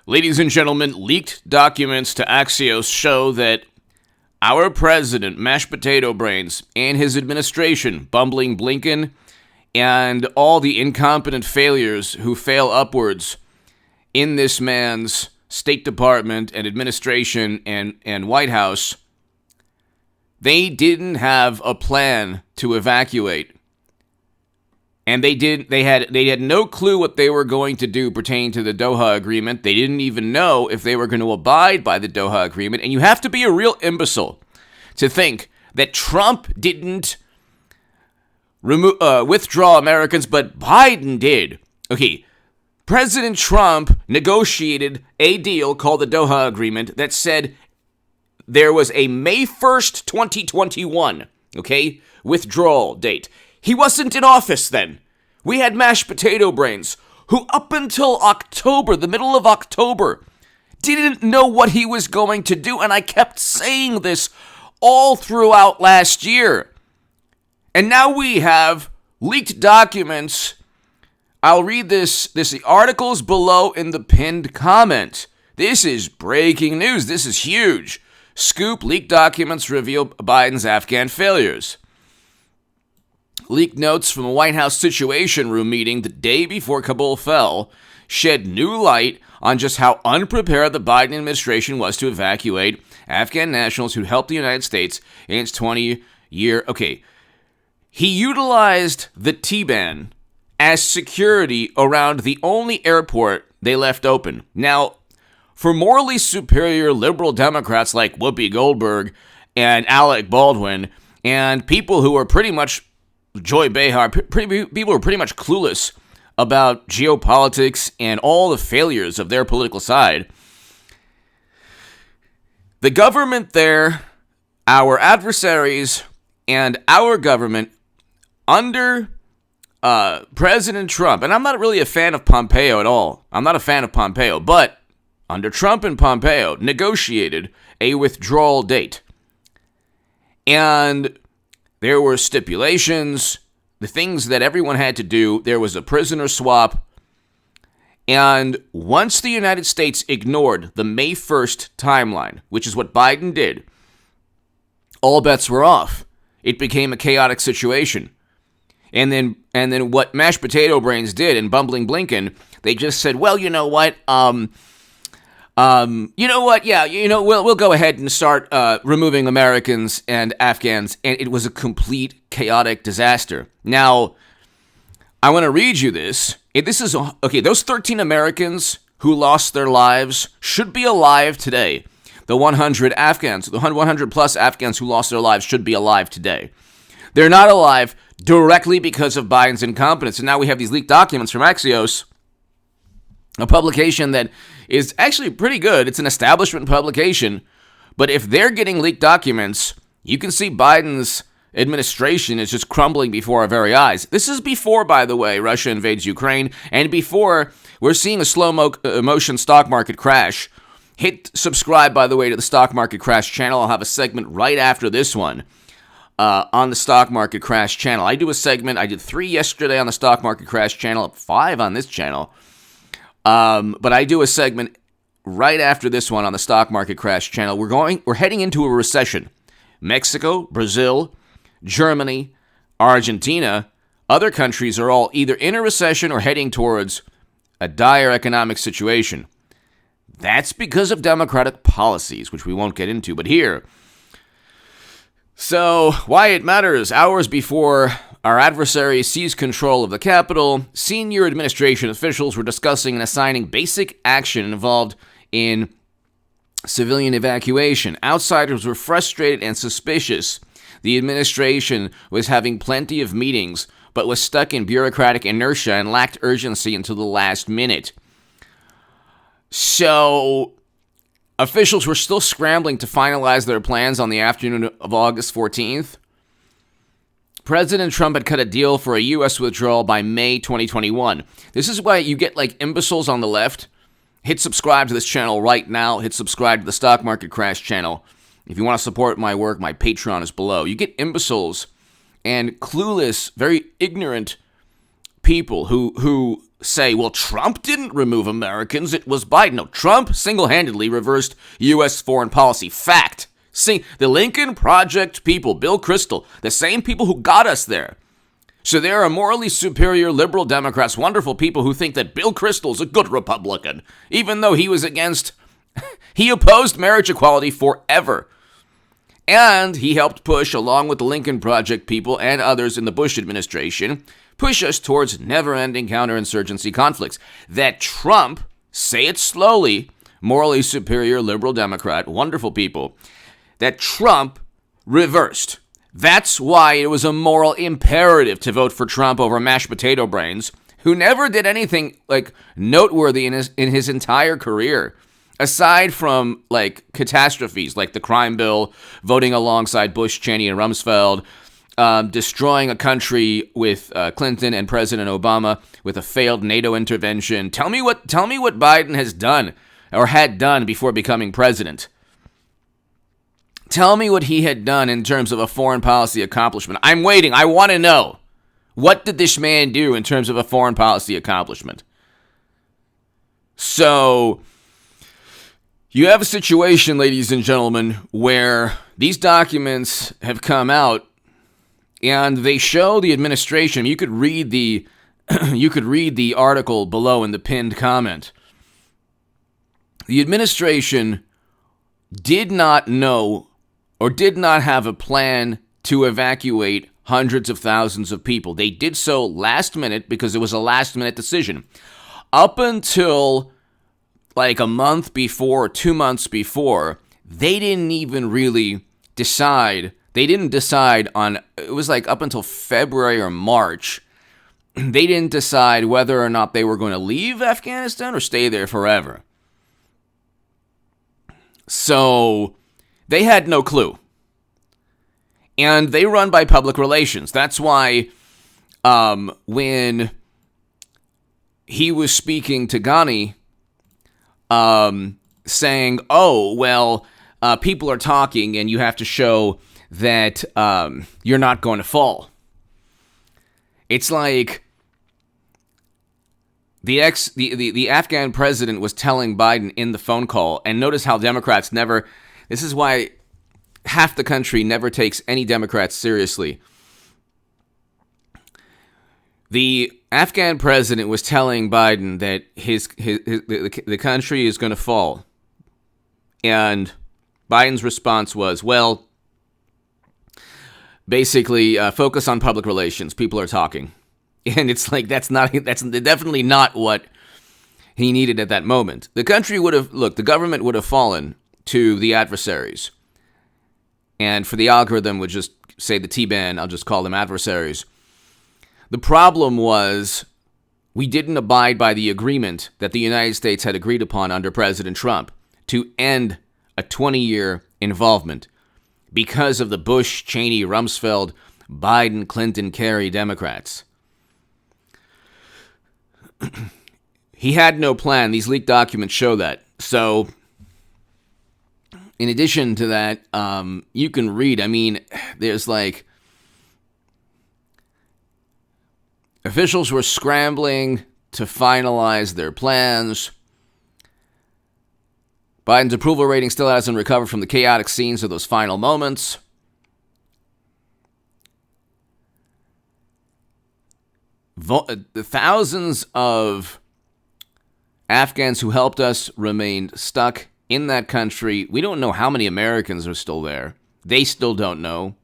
Ladies and gentlemen, leaked documents to Axios show that our president, mashed potato brains, and his administration, bumbling Blinken, and all the incompetent failures who fail upwards in this man's State Department and administration and White House, they didn't have a plan to evacuate. And they had no clue what they were going to do pertaining to the Doha Agreement. They didn't even know if they were going to abide by the Doha Agreement. And you have to be a real imbecile to think that Trump didn't withdraw Americans, but Biden did. Okay, President Trump negotiated a deal called the Doha Agreement that said there was a May 1st, 2021, withdrawal date. He wasn't in office then. We had mashed potato brains who up until October, the middle of October, didn't know what he was going to do. And I kept saying this all throughout last year. And now we have leaked documents. I'll read the articles below in the pinned comment. This is breaking news. This is huge. Scoop: leaked documents reveal Biden's Afghan failures. Leaked notes from a White House Situation Room meeting the day before Kabul fell shed new light on just how unprepared the Biden administration was to evacuate Afghan nationals who helped the United States in its 20-year... He utilized the T-ban as security around the only airport they left open. Now, for morally superior liberal Democrats like Whoopi Goldberg and Alec Baldwin and people who are pretty much Joy Behar, people are pretty much clueless about geopolitics and all the failures of their political side. The government there, our adversaries, and our government under President Trump, and I'm not really a fan of Pompeo at all. I'm not a fan of Pompeo, but under Trump and Pompeo, negotiated a withdrawal date. And there were stipulations, the things that everyone had to do. There was a prisoner swap. And once the United States ignored the May 1st timeline, which is what Biden did, all bets were off. It became a chaotic situation. And then what mashed potato brains did and bumbling Blinken, they just said, well, you know what? We'll go ahead and start removing Americans and Afghans, and it was a complete chaotic disaster. Now, I want to read you this. Those 13 Americans who lost their lives should be alive today. The 100 plus Afghans who lost their lives should be alive today. They're not alive directly because of Biden's incompetence, and now we have these leaked documents from Axios, a publication that is actually pretty good. It's an establishment publication. But if they're getting leaked documents, you can see Biden's administration is just crumbling before our very eyes. This is before, by the way, Russia invades Ukraine, and before we're seeing a slow motion stock market crash. Hit subscribe, by the way, to the Stock Market Crash channel. I'll have a segment right after this one on the Stock Market Crash channel. I do a segment. I did 3 yesterday on the Stock Market Crash channel, 5 on this channel. But I do a segment right after this one on the Stock Market Crash channel. We're heading into a recession. Mexico, Brazil, Germany, Argentina, other countries are all either in a recession or heading towards a dire economic situation. That's because of Democratic policies, which we won't get into. But here, so why it matters, hours before our adversary seized control of the Capitol, senior administration officials were discussing and assigning basic action involved in civilian evacuation. Outsiders were frustrated and suspicious. The administration was having plenty of meetings, but was stuck in bureaucratic inertia and lacked urgency until the last minute. So, officials were still scrambling to finalize their plans on the afternoon of August 14th. President Trump had cut a deal for a U.S. withdrawal by May 2021. This is why you get like imbeciles on the left. Hit subscribe to this channel right now. Hit subscribe to the Stock Market Crash channel. If you want to support my work, my Patreon is below. You get imbeciles and clueless, very ignorant people who say, well, Trump didn't remove Americans, it was Biden. No, Trump single-handedly reversed U.S. foreign policy. Fact. See, the Lincoln Project people, Bill Kristol, the same people who got us there. So there are morally superior liberal Democrats, wonderful people who think that Bill Kristol's a good Republican, even though he opposed marriage equality forever. And he helped push, along with the Lincoln Project people and others in the Bush administration, push us towards never-ending counterinsurgency conflicts. That Trump, say it slowly, morally superior liberal Democrat, wonderful people, that Trump reversed. That's why it was a moral imperative to vote for Trump over mashed potato brains, who never did anything noteworthy in his entire career, aside from catastrophes like the crime bill, voting alongside Bush, Cheney, and Rumsfeld, destroying a country with Clinton and President Obama with a failed NATO intervention. Tell me what Biden has done or had done before becoming president. Tell me what he had done in terms of a foreign policy accomplishment. I'm waiting. I want to know. What did this man do in terms of a foreign policy accomplishment? So, you have a situation, ladies and gentlemen, where these documents have come out and they show the administration. You could read the article below in the pinned comment. The administration did not know or did not have a plan to evacuate hundreds of thousands of people. They did so last minute because it was a last minute decision. Up until a month before or 2 months before, they didn't even really decide. They didn't decide on, it was up until February or March, they didn't decide whether or not they were going to leave Afghanistan or stay there forever. So, they had no clue. And they run by public relations. That's why when he was speaking to Ghani, saying, people are talking and you have to show that you're not going to fall. It's like the Afghan president was telling Biden in the phone call, and notice how Democrats never, this is why half the country never takes any Democrats seriously. The Afghan president was telling Biden that the country is going to fall. And Biden's response was, basically, focus on public relations. People are talking. And it's that's definitely not what he needed at that moment. The government would have fallen to the adversaries. And for the algorithm would just say the T-ban, I'll just call them adversaries. The problem was we didn't abide by the agreement that the United States had agreed upon under President Trump to end a 20-year involvement because of the Bush, Cheney, Rumsfeld, Biden, Clinton, Kerry Democrats. He had no plan. These leaked documents show that. So, in addition to that, you can read, there's officials were scrambling to finalize their plans. Biden's approval rating still hasn't recovered from the chaotic scenes of those final moments. The thousands of Afghans who helped us remained stuck in that country. We don't know how many Americans are still there. They still don't know.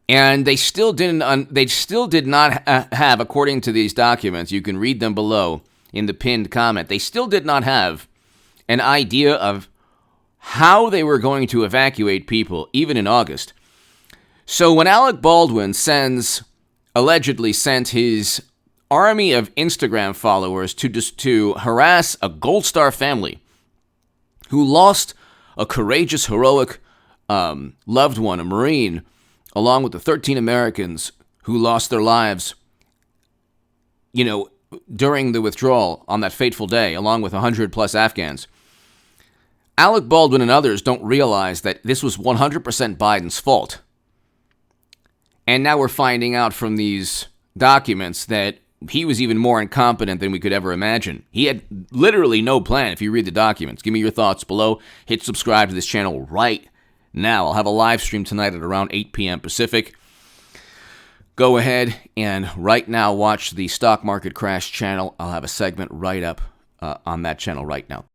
And they still did not have, according to these documents, you can read them below in the pinned comment, they still did not have an idea of how they were going to evacuate people, even in August. So when Alec Baldwin allegedly sent his army of Instagram followers to harass a Gold Star family who lost a courageous, heroic loved one, a Marine, along with the 13 Americans who lost their lives, during the withdrawal on that fateful day, along with 100 plus Afghans. Alec Baldwin and others don't realize that this was 100% Biden's fault. And now we're finding out from these documents that he was even more incompetent than we could ever imagine. He had literally no plan if you read the documents. Give me your thoughts below. Hit subscribe to this channel right now. I'll have a live stream tonight at around 8 p.m. Pacific. Go ahead and right now watch the Stock Market Crash channel. I'll have a segment right up on that channel right now.